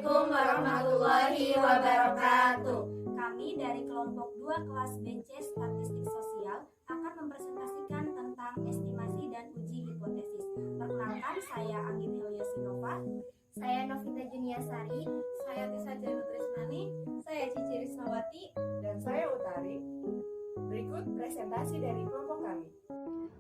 Assalamualaikum warahmatullahi wabarakatuh. Kami dari kelompok 2 kelas BC Statistik Sosial akan mempresentasikan tentang estimasi dan uji hipotesis. Perkenalkan, saya Anggit Heliosinova. Saya Novita Juniasari. Saya Tisa Janu Trisnani. Saya Cici Rismawati. Dan saya Utari. Berikut presentasi dari kelompok kami.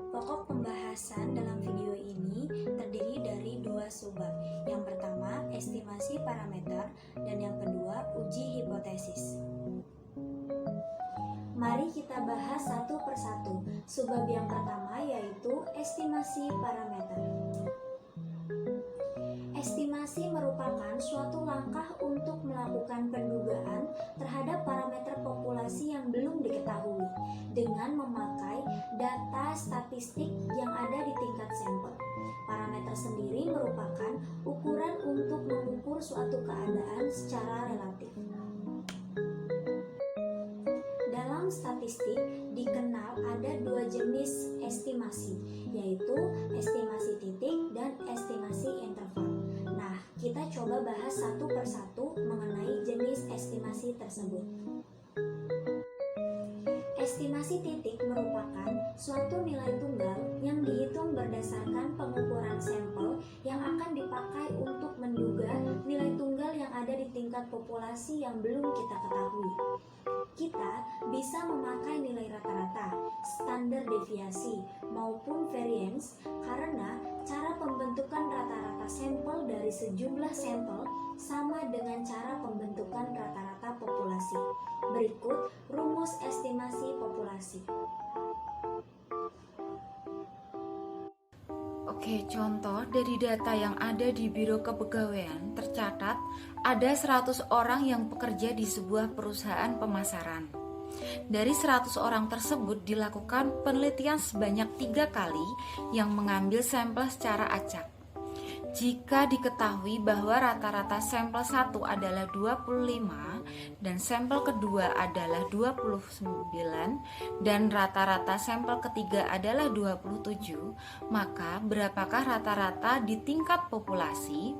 Pokok pembahasan dalam video ini terdiri dari 2 subbab. Yang pertama, estimasi parameter, dan yang kedua, uji hipotesis. Mari kita bahas satu persatu. Subbab yang pertama yaitu estimasi parameter. Estimasi merupakan suatu langkah untuk melakukan pendugaan terhadap parameter populasi yang belum diketahui dengan memakai data statistik yang ada di tingkat sampel. Parameter sendiri merupakan ukuran untuk mengukur suatu keadaan secara relatif. Dalam statistik dikenal ada 2 jenis estimasi, yaitu estimasi titik dan estimasi interval. Nah, kita coba bahas satu persatu mengenai jenis estimasi tersebut. Estimasi titik merupakan suatu nilai tunggal yang dihitung berdasarkan pengukuran sampel yang akan dipakai untuk menduga nilai tunggal yang ada di tingkat populasi yang belum kita ketahui. Kita bisa memakai nilai rata-rata, standar deviasi, maupun variance karena cara pembentukan rata-rata sampel dari sejumlah sampel sama dengan cara pembentukan rata-rata populasi. Berikut rumus estimasi populasi. Oke, contoh dari data yang ada di Biro Kepegawaian tercatat ada 100 orang yang bekerja di sebuah perusahaan pemasaran. Dari 100 orang tersebut dilakukan penelitian sebanyak 3 kali yang mengambil sampel secara acak. Jika diketahui bahwa rata-rata sampel 1 adalah 25 dan sampel kedua adalah 29 dan rata-rata sampel ketiga adalah 27, maka berapakah rata-rata di tingkat populasi?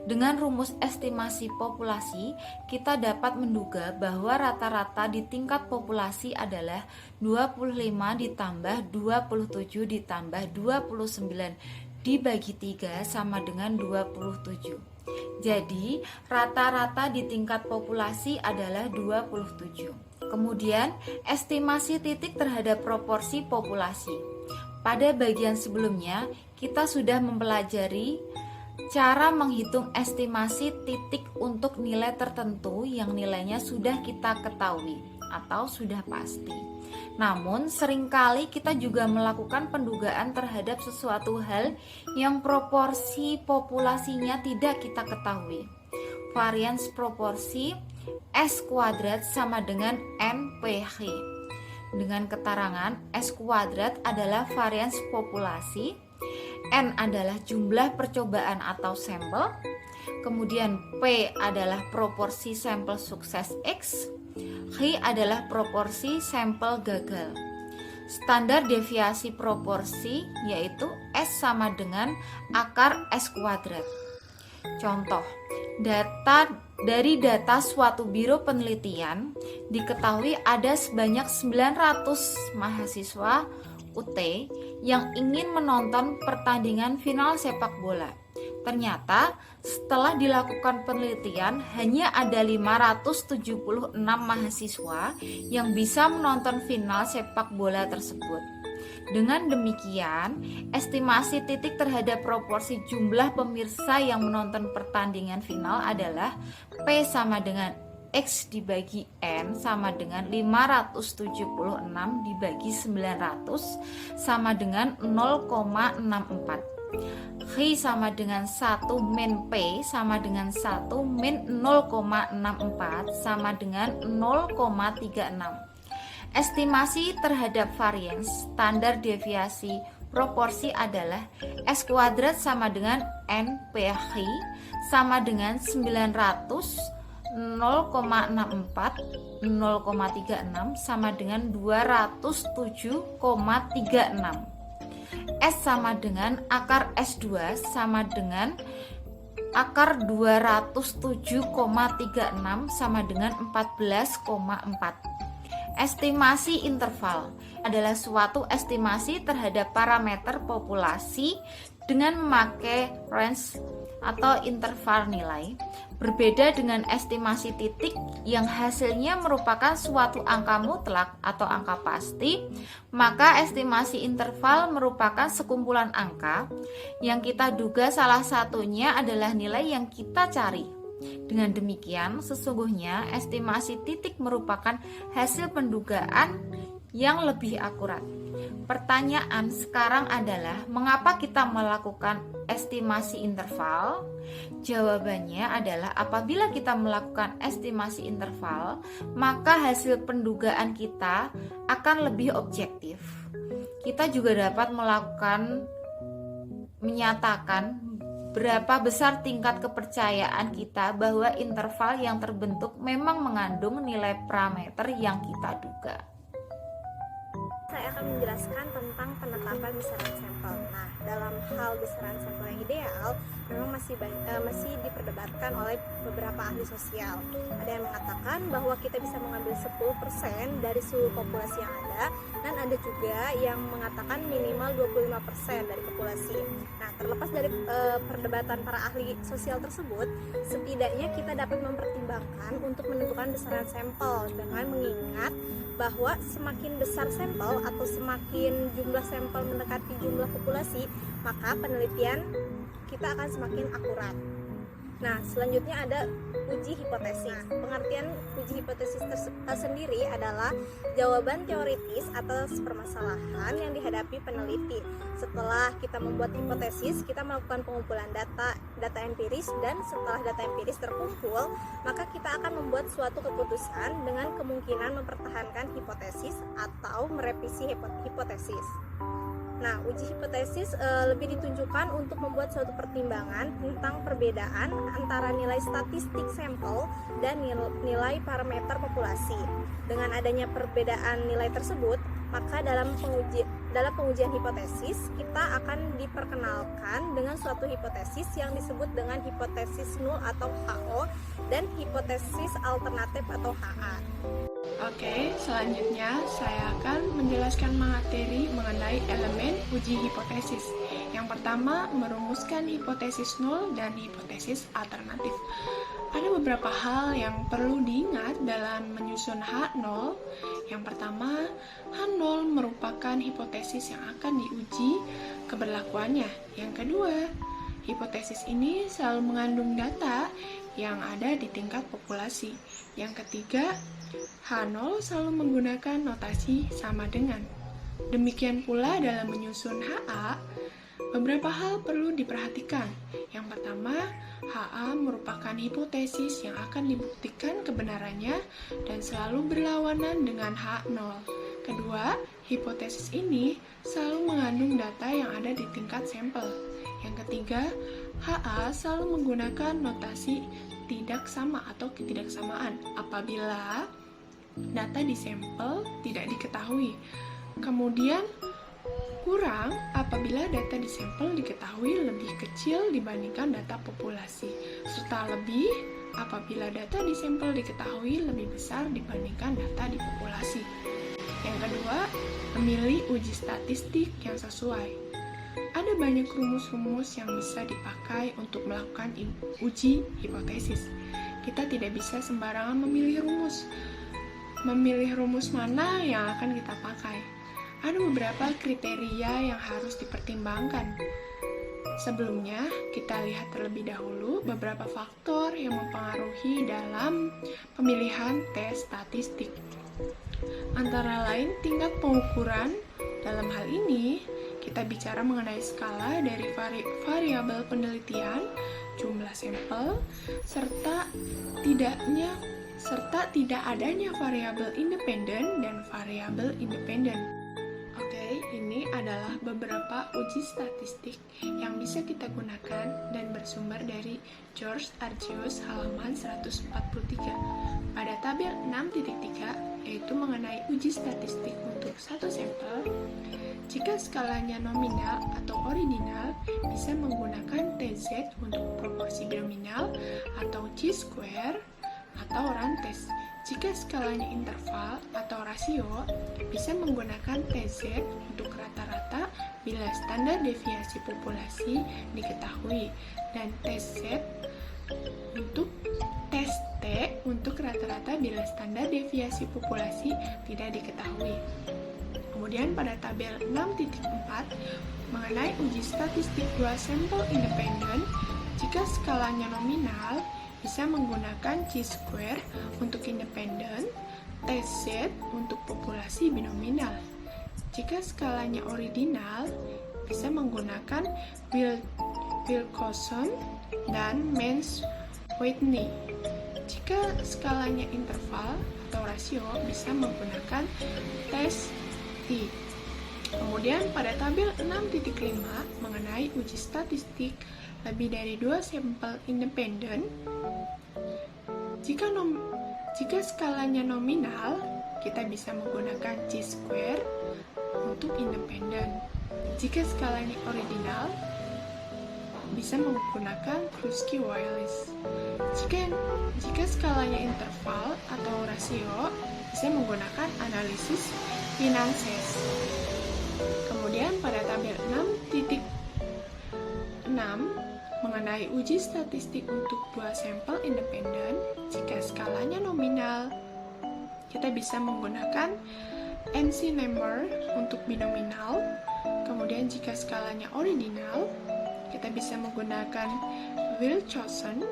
Dengan rumus estimasi populasi, kita dapat menduga bahwa rata-rata di tingkat populasi adalah 25 ditambah 27 ditambah 29 dibagi 3 sama dengan 27. Jadi, rata-rata di tingkat populasi adalah 27. Kemudian, estimasi titik terhadap proporsi populasi. Pada bagian sebelumnya, kita sudah mempelajari cara menghitung estimasi titik untuk nilai tertentu yang nilainya sudah kita ketahui atau sudah pasti. Namun, seringkali kita juga melakukan pendugaan terhadap sesuatu hal yang proporsi populasinya tidak kita ketahui. Varians proporsi S kuadrat sama dengan NPH. Dengan keterangan S kuadrat adalah varians populasi, N adalah jumlah percobaan atau sampel, kemudian P adalah proporsi sampel sukses X, H adalah proporsi sampel gagal. Standar deviasi proporsi yaitu S sama dengan akar S kuadrat. Contoh, dari data suatu biro penelitian diketahui ada sebanyak 900 mahasiswa UT yang ingin menonton pertandingan final sepak bola. Ternyata setelah dilakukan penelitian hanya ada 576 mahasiswa yang bisa menonton final sepak bola tersebut. Dengan demikian, estimasi titik terhadap proporsi jumlah pemirsa yang menonton pertandingan final adalah P sama dengan X dibagi N sama dengan 576 dibagi 900 sama dengan 0,64. H sama dengan 1 min P sama dengan 1 min 0,64 sama dengan 0,36. Estimasi terhadap varians standar deviasi proporsi adalah S kuadrat sama dengan NPH sama dengan 900 0,64 0,36 sama dengan 207,36. S sama dengan akar S2 sama dengan akar 207,36 sama dengan 14,4. Estimasi interval adalah suatu estimasi terhadap parameter populasi dengan memakai range atau interval nilai. Berbeda dengan estimasi titik yang hasilnya merupakan suatu angka mutlak atau angka pasti, maka estimasi interval merupakan sekumpulan angka yang kita duga salah satunya adalah nilai yang kita cari. Dengan demikian, sesungguhnya estimasi titik merupakan hasil pendugaan yang lebih akurat. Pertanyaan sekarang adalah, mengapa kita melakukan estimasi interval? Jawabannya adalah apabila kita melakukan estimasi interval, maka hasil pendugaan kita akan lebih objektif. Kita juga dapat menyatakan berapa besar tingkat kepercayaan kita bahwa interval yang terbentuk memang mengandung nilai parameter yang kita duga. Saya akan menjelaskan tentang penetapan besaran sampel. Nah, dalam hal besaran sampel yang ideal memang masih diperdebatkan oleh beberapa ahli sosial. Ada yang mengatakan bahwa kita bisa mengambil 10% dari seluruh populasi yang ada, dan ada juga yang mengatakan minimal 25% dari populasi. Nah, terlepas dari perdebatan para ahli sosial tersebut, setidaknya kita dapat mempertimbangkan untuk menentukan besaran sampel dengan mengingat bahwa semakin besar sampel atau semakin jumlah sampel mendekati jumlah populasi, maka penelitian kita akan semakin akurat. Nah, selanjutnya ada uji hipotesis. Pengertian uji hipotesis sendiri adalah jawaban teoritis atas permasalahan yang dihadapi peneliti. Setelah kita membuat hipotesis, kita melakukan pengumpulan data empiris, dan setelah data empiris terkumpul, maka kita akan membuat suatu keputusan dengan kemungkinan mempertahankan hipotesis atau merevisi hipotesis. Nah, uji hipotesis lebih ditunjukkan untuk membuat suatu pertimbangan tentang perbedaan antara nilai statistik sampel dan nilai parameter populasi. Dengan adanya perbedaan nilai tersebut, maka dalam pengujian hipotesis kita akan diperkenalkan dengan suatu hipotesis yang disebut dengan hipotesis nul atau HO dan hipotesis alternatif atau HA. Oke, selanjutnya saya akan menjelaskan materi mengenai elemen uji hipotesis. Yang pertama, merumuskan hipotesis nul dan hipotesis alternatif. Ada beberapa hal yang perlu diingat dalam menyusun H0. Yang pertama, H0 merupakan hipotesis yang akan diuji keberlakuannya. Yang kedua, hipotesis ini selalu mengandung data yang ada di tingkat populasi. Yang ketiga, H0 selalu menggunakan notasi sama dengan. Demikian pula dalam menyusun HA, beberapa hal perlu diperhatikan. Yang pertama, HA merupakan hipotesis yang akan dibuktikan kebenarannya dan selalu berlawanan dengan H0. Kedua, hipotesis ini selalu mengandung data yang ada di tingkat sampel. Yang ketiga, HA selalu menggunakan notasi tidak sama atau ketidaksamaan apabila data di sampel tidak diketahui. Kemudian kurang apabila data di sampel diketahui lebih kecil dibandingkan data populasi, serta lebih apabila data di sampel diketahui lebih besar dibandingkan data di populasi. Yang kedua, memilih uji statistik yang sesuai. Ada banyak rumus-rumus yang bisa dipakai untuk melakukan uji hipotesis. Kita tidak bisa sembarangan memilih rumus. Memilih rumus mana yang akan kita pakai. Ada beberapa kriteria yang harus dipertimbangkan. Sebelumnya, kita lihat terlebih dahulu beberapa faktor yang mempengaruhi dalam pemilihan tes statistik. Antara lain tingkat pengukuran. Dalam hal ini, kita bicara mengenai skala dari variabel penelitian, jumlah sampel, serta tidak adanya variabel independen dan variabel independen. Oke, ini adalah beberapa uji statistik yang bisa kita gunakan dan bersumber dari George Archius halaman 143. Pada tabel 6.3 yaitu mengenai uji statistik untuk satu sampel, jika skalanya nominal atau ordinal bisa menggunakan TZ untuk proporsi binomial atau chi-square atau rantes. Jika skalanya interval atau rasio, bisa menggunakan TZ untuk rata-rata bila standar deviasi populasi diketahui, dan TZ untuk TT untuk rata-rata bila standar deviasi populasi tidak diketahui. Kemudian pada tabel 6.4 mengenai uji statistik dua sampel independen, jika skalanya nominal bisa menggunakan chi-square untuk independen, TZ untuk populasi binominal. Jika skalanya ordinal, bisa menggunakan Wilcoxon dan Mancz-Whitney. Jika skalanya interval atau rasio, bisa menggunakan tes T. Kemudian pada tabel 6.5 mengenai uji statistik lebih dari dua sampel independen, jika skalanya nominal, kita bisa menggunakan chi-square untuk independen. Jika skalanya ordinal, bisa menggunakan Kruskal-Wallis. Jika skalanya interval atau rasio, bisa menggunakan analisis Finances. Kemudian pada tabel 6.6 mengenai uji statistik untuk dua sampel independen, jika skalanya nominal, kita bisa menggunakan NC-Nemer untuk binominal. Kemudian jika skalanya ordinal, kita bisa menggunakan Wilcoxon.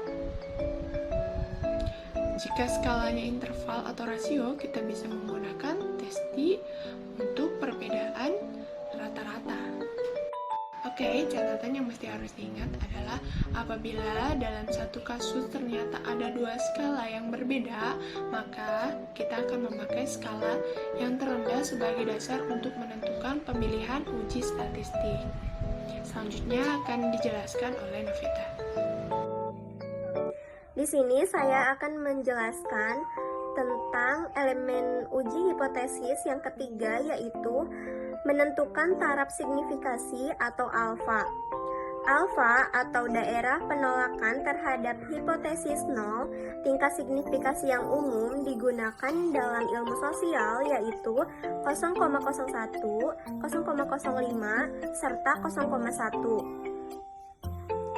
Jika skalanya interval atau rasio, kita bisa menggunakan tes T untuk perbedaan rata-rata. Oke, catatan yang mesti harus diingat adalah apabila dalam satu kasus ternyata ada dua skala yang berbeda, maka kita akan memakai skala yang terendah sebagai dasar untuk menentukan pemilihan uji statistik. Selanjutnya akan dijelaskan oleh Novita. Di sini saya akan menjelaskan tentang elemen uji hipotesis yang ketiga, yaitu menentukan taraf signifikasi atau alfa. Alfa atau daerah penolakan terhadap hipotesis nol, tingkat signifikasi yang umum digunakan dalam ilmu sosial, yaitu 0,01, 0,05, serta 0,1.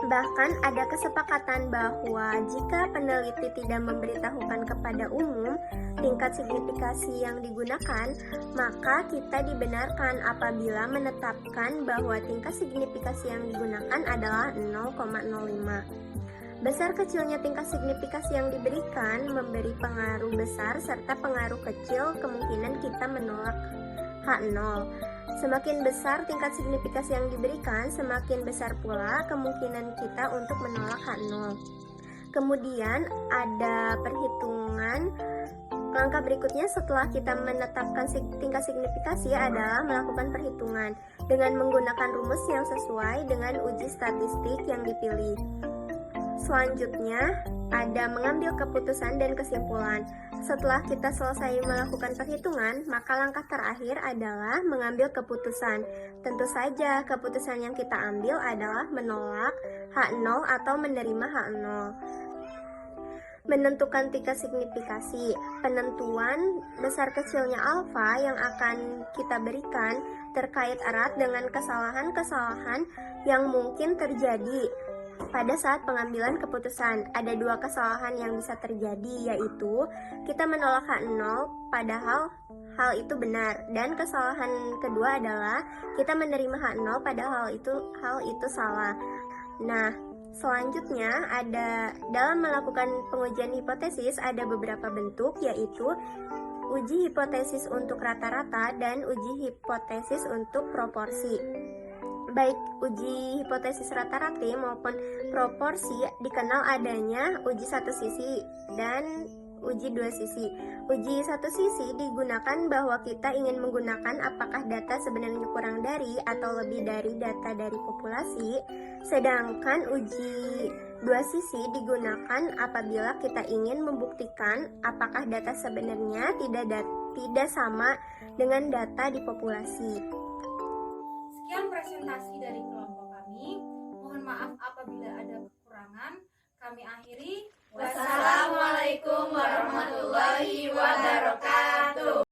Bahkan ada kesepakatan bahwa jika peneliti tidak memberitahukan kepada umum tingkat signifikasi yang digunakan, maka kita dibenarkan apabila menetapkan bahwa tingkat signifikasi yang digunakan adalah 0,05. Besar kecilnya tingkat signifikasi yang diberikan memberi pengaruh besar serta pengaruh kecil kemungkinan kita menolak H0. Semakin besar tingkat signifikasi yang diberikan, semakin besar pula kemungkinan kita untuk menolak H0. Kemudian ada perhitungan. Langkah berikutnya setelah kita menetapkan tingkat signifikasi adalah melakukan perhitungan dengan menggunakan rumus yang sesuai dengan uji statistik yang dipilih. Selanjutnya ada mengambil keputusan dan kesimpulan. Setelah kita selesai melakukan perhitungan, maka langkah terakhir adalah mengambil keputusan. Tentu saja keputusan yang kita ambil adalah menolak H0 atau menerima H0. Menentukan tingkat signifikasi. Penentuan besar kecilnya alfa yang akan kita berikan terkait erat dengan kesalahan-kesalahan yang mungkin terjadi pada saat pengambilan keputusan. Ada dua kesalahan yang bisa terjadi, yaitu kita menolak H0 padahal hal itu benar, dan kesalahan kedua adalah kita menerima H0 padahal hal itu salah. Nah, selanjutnya ada dalam melakukan pengujian hipotesis ada beberapa bentuk, yaitu uji hipotesis untuk rata-rata dan uji hipotesis untuk proporsi. Baik uji hipotesis rata-rata maupun proporsi dikenal adanya uji satu sisi dan uji dua sisi. Uji satu sisi digunakan bahwa kita ingin menggunakan apakah data sebenarnya kurang dari atau lebih dari data dari populasi. Sedangkan uji dua sisi digunakan apabila kita ingin membuktikan apakah data sebenarnya tidak sama dengan data di populasi. Sekian presentasi dari kelompok kami. Mohon maaf apabila ada kekurangan. Kami akhiri. Wassalamualaikum